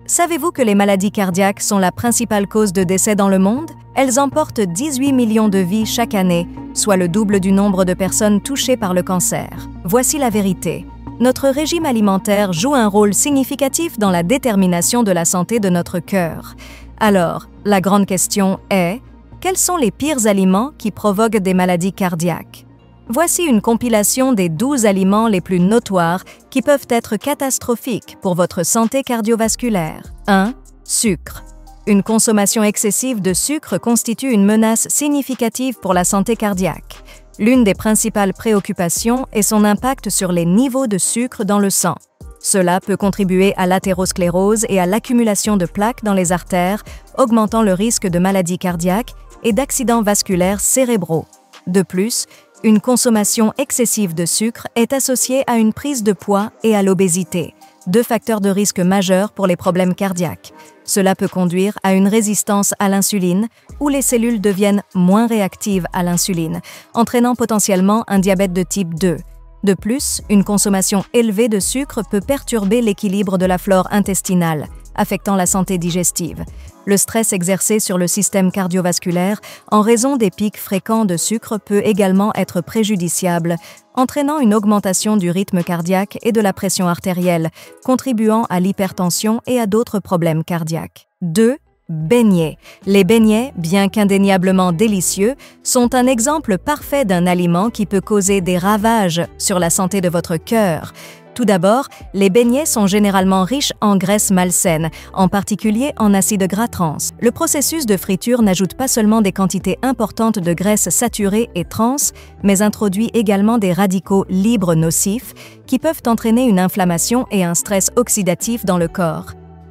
Savez-vous que les maladies cardiaques sont la principale cause de décès dans le monde? Elles emportent 18 millions de vies chaque année, soit le double du nombre de personnes touchées par le cancer. Voici la vérité. Notre régime alimentaire joue un rôle significatif dans la détermination de la santé de notre cœur. Alors, la grande question est, quels sont les pires aliments qui provoquent des maladies cardiaques? Voici une compilation des 12 aliments les plus notoires qui peuvent être catastrophiques pour votre santé cardiovasculaire. 1. Sucre. Une consommation excessive de sucre constitue une menace significative pour la santé cardiaque. L'une des principales préoccupations est son impact sur les niveaux de sucre dans le sang. Cela peut contribuer à l'athérosclérose et à l'accumulation de plaques dans les artères, augmentant le risque de maladies cardiaques et d'accidents vasculaires cérébraux. De plus, une consommation excessive de sucre est associée à une prise de poids et à l'obésité, deux facteurs de risque majeurs pour les problèmes cardiaques. Cela peut conduire à une résistance à l'insuline, où les cellules deviennent moins réactives à l'insuline, entraînant potentiellement un diabète de type 2. De plus, une consommation élevée de sucre peut perturber l'équilibre de la flore intestinale, affectant la santé digestive. Le stress exercé sur le système cardiovasculaire en raison des pics fréquents de sucre peut également être préjudiciable, entraînant une augmentation du rythme cardiaque et de la pression artérielle, contribuant à l'hypertension et à d'autres problèmes cardiaques. 2. Beignets. Les beignets, bien qu'indéniablement délicieux, sont un exemple parfait d'un aliment qui peut causer des ravages sur la santé de votre cœur. Tout d'abord, les beignets sont généralement riches en graisses malsaines, en particulier en acides gras trans. Le processus de friture n'ajoute pas seulement des quantités importantes de graisses saturées et trans, mais introduit également des radicaux libres nocifs qui peuvent entraîner une inflammation et un stress oxydatif dans le corps.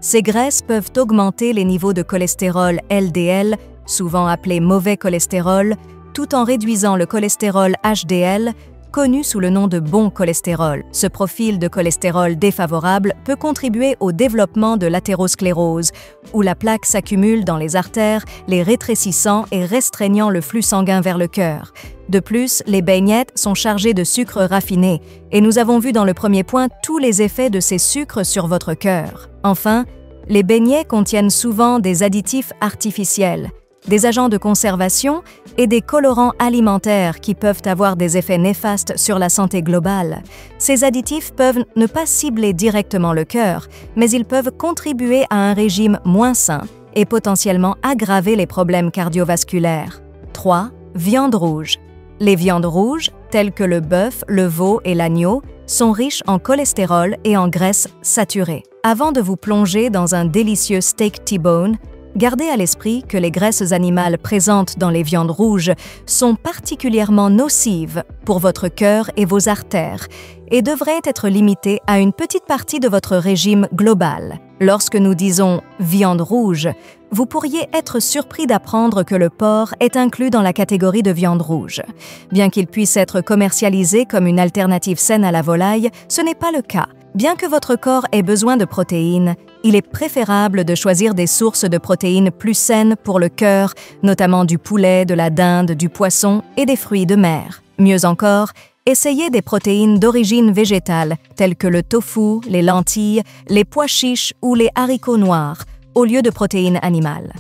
Ces graisses peuvent augmenter les niveaux de cholestérol LDL, souvent appelé mauvais cholestérol, tout en réduisant le cholestérol HDL, connu sous le nom de bon cholestérol. Ce profil de cholestérol défavorable peut contribuer au développement de l'athérosclérose, où la plaque s'accumule dans les artères, les rétrécissant et restreignant le flux sanguin vers le cœur. De plus, les beignets sont chargés de sucre raffiné, et nous avons vu dans le premier point tous les effets de ces sucres sur votre cœur. Enfin, les beignets contiennent souvent des additifs artificiels, des agents de conservation et des colorants alimentaires qui peuvent avoir des effets néfastes sur la santé globale. Ces additifs peuvent ne pas cibler directement le cœur, mais ils peuvent contribuer à un régime moins sain et potentiellement aggraver les problèmes cardiovasculaires. 3. Viande rouge. Les viandes rouges, telles que le bœuf, le veau et l'agneau, sont riches en cholestérol et en graisses saturées. Avant de vous plonger dans un délicieux steak T-bone, gardez à l'esprit que les graisses animales présentes dans les viandes rouges sont particulièrement nocives pour votre cœur et vos artères et devraient être limitées à une petite partie de votre régime global. Lorsque nous disons « viande rouge », vous pourriez être surpris d'apprendre que le porc est inclus dans la catégorie de viande rouge. Bien qu'il puisse être commercialisé comme une alternative saine à la volaille, ce n'est pas le cas. Bien que votre corps ait besoin de protéines, il est préférable de choisir des sources de protéines plus saines pour le cœur, notamment du poulet, de la dinde, du poisson et des fruits de mer. Mieux encore, essayez des protéines d'origine végétale, telles que le tofu, les lentilles, les pois chiches ou les haricots noirs, au lieu de protéines animales.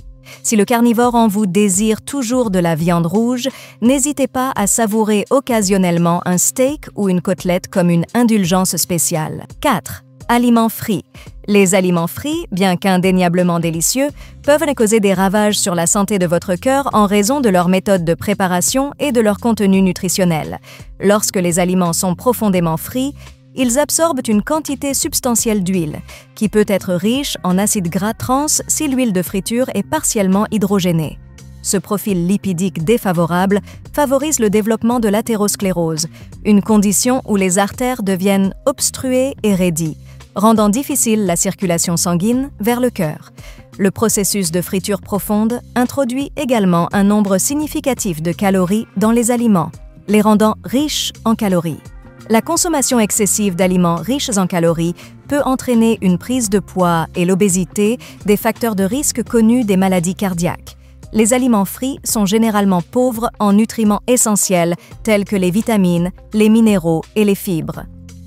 Si le carnivore en vous désire toujours de la viande rouge, n'hésitez pas à savourer occasionnellement un steak ou une côtelette comme une indulgence spéciale. 4. Aliments frits. Les aliments frits, bien qu'indéniablement délicieux, peuvent causer des ravages sur la santé de votre cœur en raison de leur méthode de préparation et de leur contenu nutritionnel. Lorsque les aliments sont profondément frits, ils absorbent une quantité substantielle d'huile, qui peut être riche en acides gras trans si l'huile de friture est partiellement hydrogénée. Ce profil lipidique défavorable favorise le développement de l'athérosclérose, une condition où les artères deviennent obstruées et raidies, rendant difficile la circulation sanguine vers le cœur. Le processus de friture profonde introduit également un nombre significatif de calories dans les aliments, les rendant riches en calories. La consommation excessive d'aliments riches en calories peut entraîner une prise de poids et l'obésité, des facteurs de risque connus des maladies cardiaques. Les aliments frits sont généralement pauvres en nutriments essentiels tels que les vitamines, les minéraux et les fibres.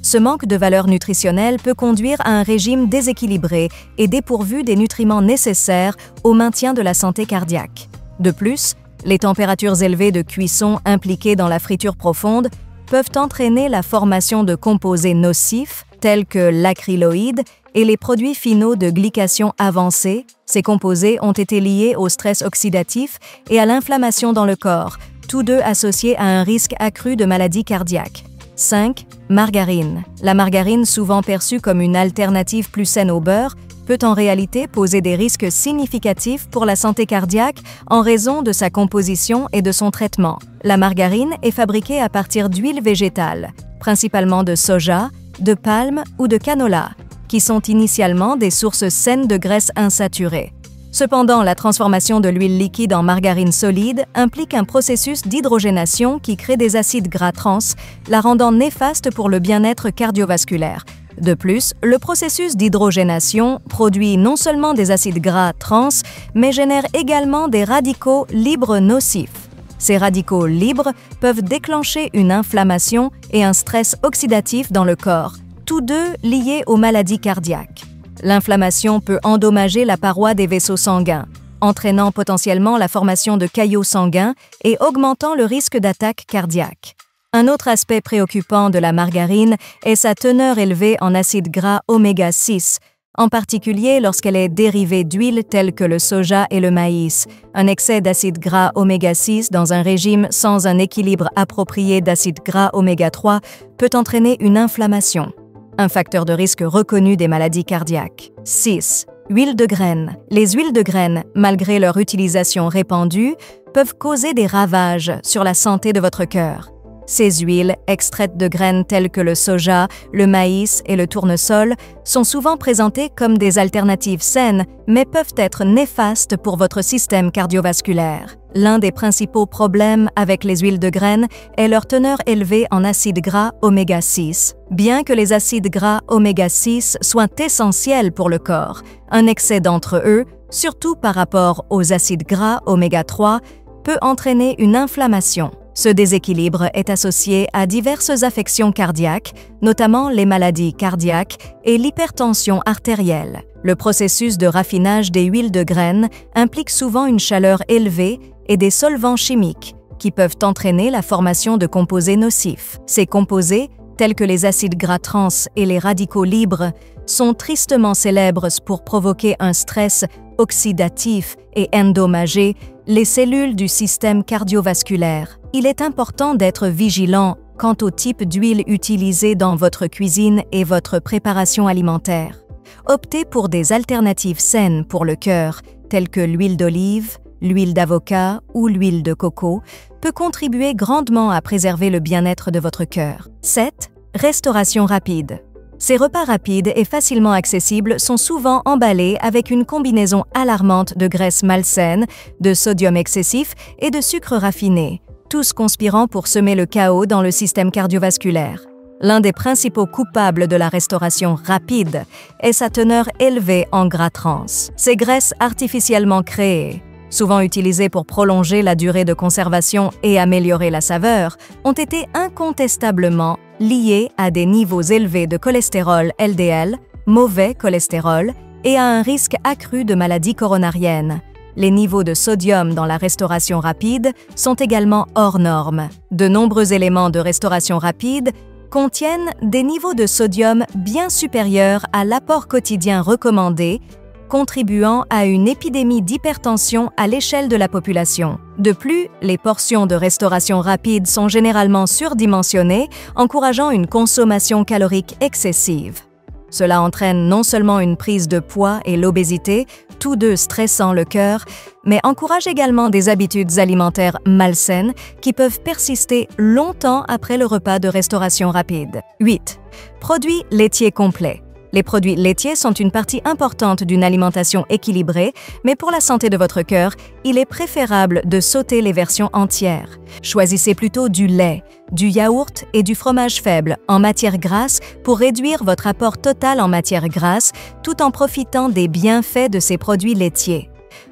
Ce manque de valeur nutritionnelle peut conduire à un régime déséquilibré et dépourvu des nutriments nécessaires au maintien de la santé cardiaque. De plus, les températures élevées de cuisson impliquées dans la friture profonde peuvent entraîner la formation de composés nocifs tels que l'acryloïde et les produits finaux de glycation avancée. Ces composés ont été liés au stress oxydatif et à l'inflammation dans le corps, tous deux associés à un risque accru de maladies cardiaques. 5. Margarine. La margarine, souvent perçue comme une alternative plus saine au beurre, peut en réalité poser des risques significatifs pour la santé cardiaque en raison de sa composition et de son traitement. La margarine est fabriquée à partir d'huiles végétales, principalement de soja, de palme ou de canola, qui sont initialement des sources saines de graisses insaturées. Cependant, la transformation de l'huile liquide en margarine solide implique un processus d'hydrogénation qui crée des acides gras trans, la rendant néfaste pour le bien-être cardiovasculaire. De plus, le processus d'hydrogénation produit non seulement des acides gras trans, mais génère également des radicaux libres nocifs. Ces radicaux libres peuvent déclencher une inflammation et un stress oxydatif dans le corps, tous deux liés aux maladies cardiaques. L'inflammation peut endommager la paroi des vaisseaux sanguins, entraînant potentiellement la formation de caillots sanguins et augmentant le risque d'attaque cardiaque. Un autre aspect préoccupant de la margarine est sa teneur élevée en acides gras oméga 6, en particulier lorsqu'elle est dérivée d'huiles telles que le soja et le maïs. Un excès d'acides gras oméga 6 dans un régime sans un équilibre approprié d'acides gras oméga 3 peut entraîner une inflammation, un facteur de risque reconnu des maladies cardiaques. 6. Huile de graines. Les huiles de graines, malgré leur utilisation répandue, peuvent causer des ravages sur la santé de votre cœur. Ces huiles, extraites de graines telles que le soja, le maïs et le tournesol, sont souvent présentées comme des alternatives saines, mais peuvent être néfastes pour votre système cardiovasculaire. L'un des principaux problèmes avec les huiles de graines est leur teneur élevée en acides gras oméga 6. Bien que les acides gras oméga 6 soient essentiels pour le corps, un excès d'entre eux, surtout par rapport aux acides gras oméga 3, peut entraîner une inflammation. Ce déséquilibre est associé à diverses affections cardiaques, notamment les maladies cardiaques et l'hypertension artérielle. Le processus de raffinage des huiles de graines implique souvent une chaleur élevée et des solvants chimiques qui peuvent entraîner la formation de composés nocifs. Ces composés, tels que les acides gras trans et les radicaux libres, sont tristement célèbres pour provoquer un stress oxydatif et endommager les cellules du système cardiovasculaire. Il est important d'être vigilant quant au type d'huile utilisée dans votre cuisine et votre préparation alimentaire. Optez pour des alternatives saines pour le cœur, telles que l'huile d'olive, l'huile d'avocat ou l'huile de coco, peut contribuer grandement à préserver le bien-être de votre cœur. 7. Restauration rapide. Ces repas rapides et facilement accessibles sont souvent emballés avec une combinaison alarmante de graisses malsaines, de sodium excessif et de sucre raffiné, tous conspirant pour semer le chaos dans le système cardiovasculaire. L'un des principaux coupables de la restauration rapide est sa teneur élevée en gras trans. Ces graisses artificiellement créées, souvent utilisées pour prolonger la durée de conservation et améliorer la saveur, ont été incontestablement liées à des niveaux élevés de cholestérol LDL, mauvais cholestérol, et à un risque accru de maladies coronariennes. Les niveaux de sodium dans la restauration rapide sont également hors normes. De nombreux éléments de restauration rapide contiennent des niveaux de sodium bien supérieurs à l'apport quotidien recommandé, contribuant à une épidémie d'hypertension à l'échelle de la population. De plus, les portions de restauration rapide sont généralement surdimensionnées, encourageant une consommation calorique excessive. Cela entraîne non seulement une prise de poids et l'obésité, tous deux stressant le cœur, mais encourage également des habitudes alimentaires malsaines qui peuvent persister longtemps après le repas de restauration rapide. 8. Produits laitiers complets. Les produits laitiers sont une partie importante d'une alimentation équilibrée, mais pour la santé de votre cœur, il est préférable de sauter les versions entières. Choisissez plutôt du lait, du yaourt et du fromage faible en matière grasse pour réduire votre apport total en matière grasse tout en profitant des bienfaits de ces produits laitiers.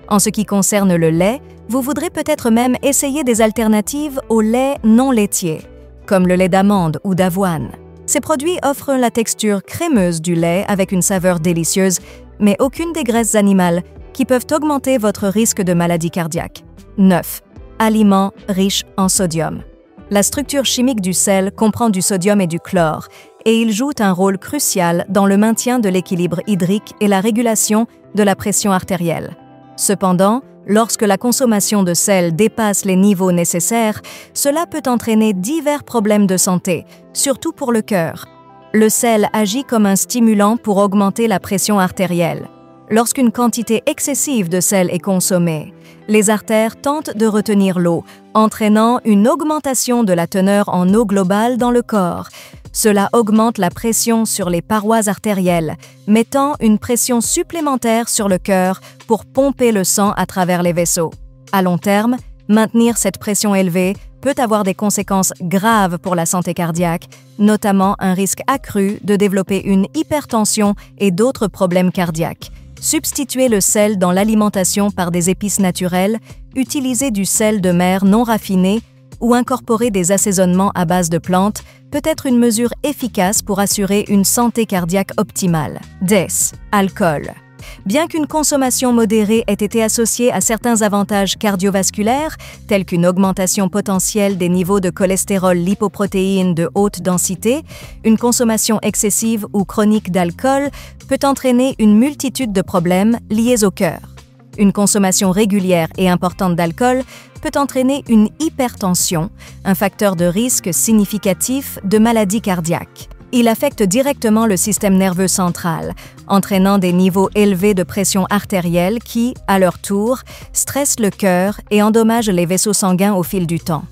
En ce qui concerne le lait, vous voudrez peut-être même essayer des alternatives au lait non laitier, comme le lait d'amande ou d'avoine. Ces produits offrent la texture crémeuse du lait avec une saveur délicieuse, mais aucune des graisses animales qui peuvent augmenter votre risque de maladie cardiaque. 9. Aliments riches en sodium. La structure chimique du sel comprend du sodium et du chlore, et ils jouent un rôle crucial dans le maintien de l'équilibre hydrique et la régulation de la pression artérielle. Cependant, lorsque la consommation de sel dépasse les niveaux nécessaires, cela peut entraîner divers problèmes de santé, surtout pour le cœur. Le sel agit comme un stimulant pour augmenter la pression artérielle. Lorsqu'une quantité excessive de sel est consommée, les artères tentent de retenir l'eau, entraînant une augmentation de la teneur en eau globale dans le corps. Cela augmente la pression sur les parois artérielles, mettant une pression supplémentaire sur le cœur pour pomper le sang à travers les vaisseaux. À long terme, maintenir cette pression élevée peut avoir des conséquences graves pour la santé cardiaque, notamment un risque accru de développer une hypertension et d'autres problèmes cardiaques. Substituer le sel dans l'alimentation par des épices naturelles, utiliser du sel de mer non raffiné ou incorporer des assaisonnements à base de plantes peut être une mesure efficace pour assurer une santé cardiaque optimale. 10. Alcool. Bien qu'une consommation modérée ait été associée à certains avantages cardiovasculaires, tels qu'une augmentation potentielle des niveaux de cholestérol lipoprotéine de haute densité, une consommation excessive ou chronique d'alcool peut entraîner une multitude de problèmes liés au cœur. Une consommation régulière et importante d'alcool peut entraîner une hypertension, un facteur de risque significatif de maladie cardiaque. Il affecte directement le système nerveux central, entraînant des niveaux élevés de pression artérielle qui, à leur tour, stressent le cœur et endommagent les vaisseaux sanguins au fil du temps.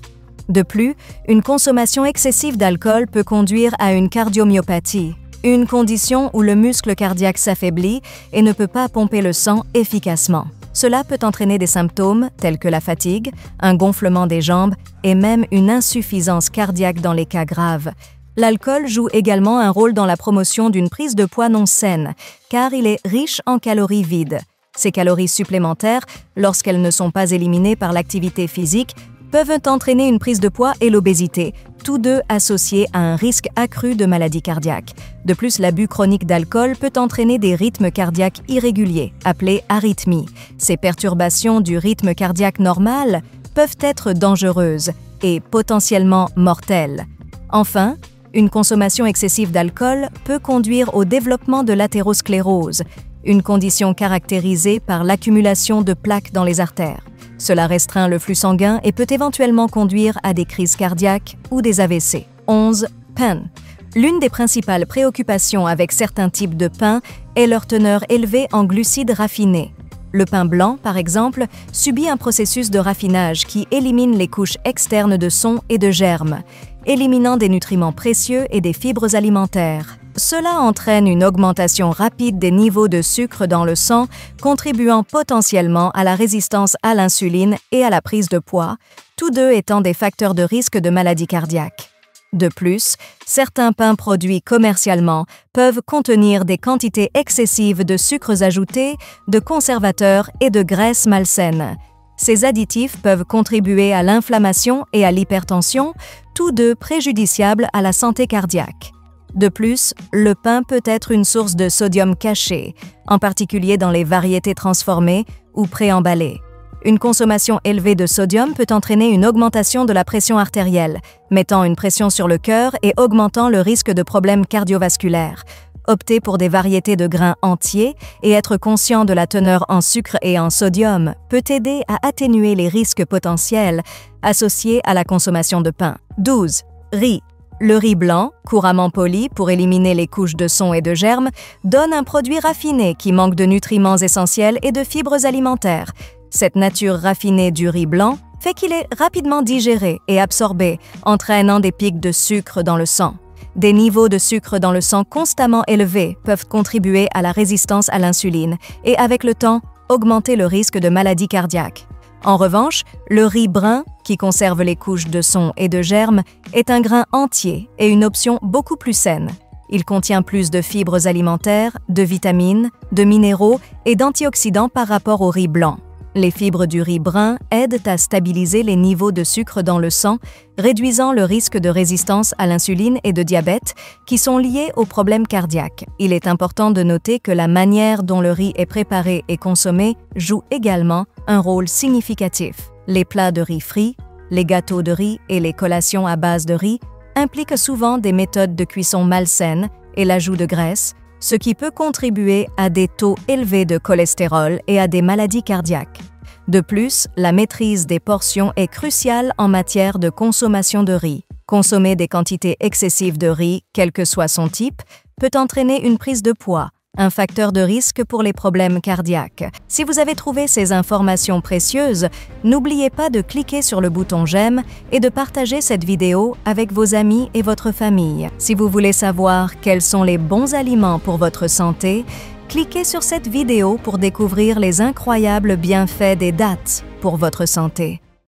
De plus, une consommation excessive d'alcool peut conduire à une cardiomyopathie, une condition où le muscle cardiaque s'affaiblit et ne peut pas pomper le sang efficacement. Cela peut entraîner des symptômes tels que la fatigue, un gonflement des jambes et même une insuffisance cardiaque dans les cas graves. L'alcool joue également un rôle dans la promotion d'une prise de poids non saine, car il est riche en calories vides. Ces calories supplémentaires, lorsqu'elles ne sont pas éliminées par l'activité physique, peuvent entraîner une prise de poids et l'obésité, tous deux associés à un risque accru de maladie cardiaque. De plus, l'abus chronique d'alcool peut entraîner des rythmes cardiaques irréguliers, appelés arythmies. Ces perturbations du rythme cardiaque normal peuvent être dangereuses et potentiellement mortelles. Enfin, une consommation excessive d'alcool peut conduire au développement de l'athérosclérose, une condition caractérisée par l'accumulation de plaques dans les artères. Cela restreint le flux sanguin et peut éventuellement conduire à des crises cardiaques ou des AVC. 11. Pain. L'une des principales préoccupations avec certains types de pain est leur teneur élevée en glucides raffinés. Le pain blanc, par exemple, subit un processus de raffinage qui élimine les couches externes de son et de germes, éliminant des nutriments précieux et des fibres alimentaires. Cela entraîne une augmentation rapide des niveaux de sucre dans le sang, contribuant potentiellement à la résistance à l'insuline et à la prise de poids, tous deux étant des facteurs de risque de maladie cardiaque. De plus, certains pains produits commercialement peuvent contenir des quantités excessives de sucres ajoutés, de conservateurs et de graisses malsaines. Ces additifs peuvent contribuer à l'inflammation et à l'hypertension, tous deux préjudiciables à la santé cardiaque. De plus, le pain peut être une source de sodium caché, en particulier dans les variétés transformées ou préemballées. Une consommation élevée de sodium peut entraîner une augmentation de la pression artérielle, mettant une pression sur le cœur et augmentant le risque de problèmes cardiovasculaires. Opter pour des variétés de grains entiers et être conscient de la teneur en sucre et en sodium peut aider à atténuer les risques potentiels associés à la consommation de pain. 12. Riz. Le riz blanc, couramment poli pour éliminer les couches de son et de germes, donne un produit raffiné qui manque de nutriments essentiels et de fibres alimentaires. Cette nature raffinée du riz blanc fait qu'il est rapidement digéré et absorbé, entraînant des pics de sucre dans le sang. Des niveaux de sucre dans le sang constamment élevés peuvent contribuer à la résistance à l'insuline et, avec le temps, augmenter le risque de maladie cardiaque. En revanche, le riz brun, qui conserve les couches de son et de germes, est un grain entier et une option beaucoup plus saine. Il contient plus de fibres alimentaires, de vitamines, de minéraux et d'antioxydants par rapport au riz blanc. Les fibres du riz brun aident à stabiliser les niveaux de sucre dans le sang, réduisant le risque de résistance à l'insuline et de diabète qui sont liés aux problèmes cardiaques. Il est important de noter que la manière dont le riz est préparé et consommé joue également un rôle significatif. Les plats de riz frits, les gâteaux de riz et les collations à base de riz impliquent souvent des méthodes de cuisson malsaines et l'ajout de graisse, ce qui peut contribuer à des taux élevés de cholestérol et à des maladies cardiaques. De plus, la maîtrise des portions est cruciale en matière de consommation de riz. Consommer des quantités excessives de riz, quel que soit son type, peut entraîner une prise de poids, un facteur de risque pour les problèmes cardiaques. Si vous avez trouvé ces informations précieuses, n'oubliez pas de cliquer sur le bouton j'aime et de partager cette vidéo avec vos amis et votre famille. Si vous voulez savoir quels sont les bons aliments pour votre santé, cliquez sur cette vidéo pour découvrir les incroyables bienfaits des dattes pour votre santé.